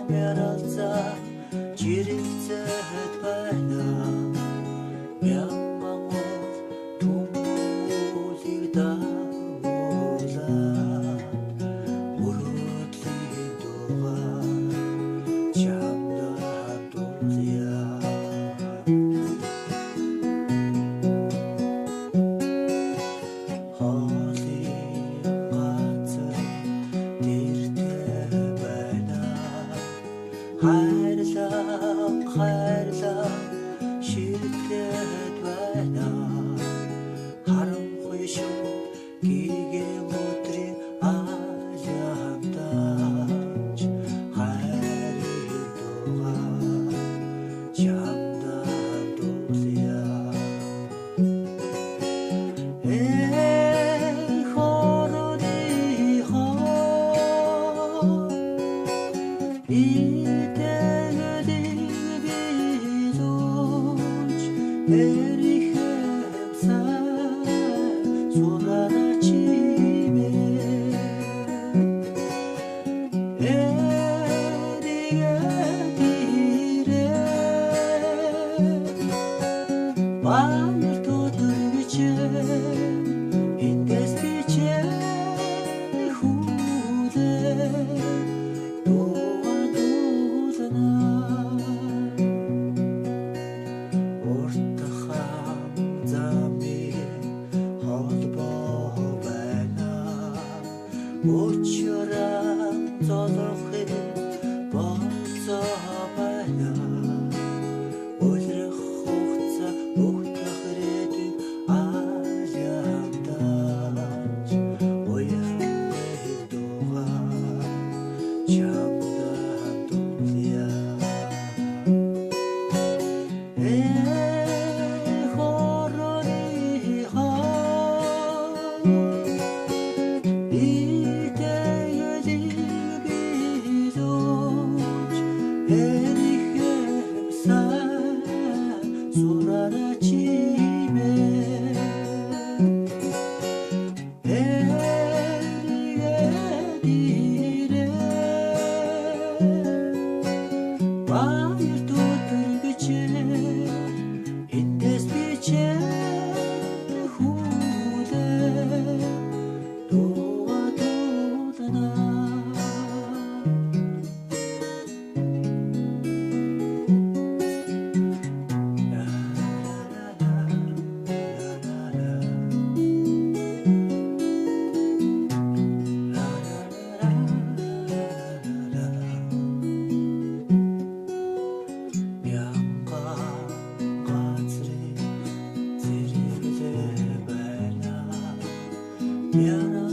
미안하다 지릿듯 байна 명망을 동무지다 몰라 무릇린 동안 잠깐 도시야 хайрлаа шилдэт байна харанхуй шүү гигээ өдрийн алямдаач хайрын дугаар чамдан дуулъя хорны хоо 에리햄사 소라나치메 에리가디레 마늘 도들비체 인데스피체 후데 도와도잖아 Uçuran zolukhi bolsa bayna Ulrich huchtsa uchtachredu alyamdaj Uyameh duha chamdan dulya horoni ha 에리햄사 소라나치메 에리가디레 마일 도들비체 인데스피체 후데 도와도다나 미안하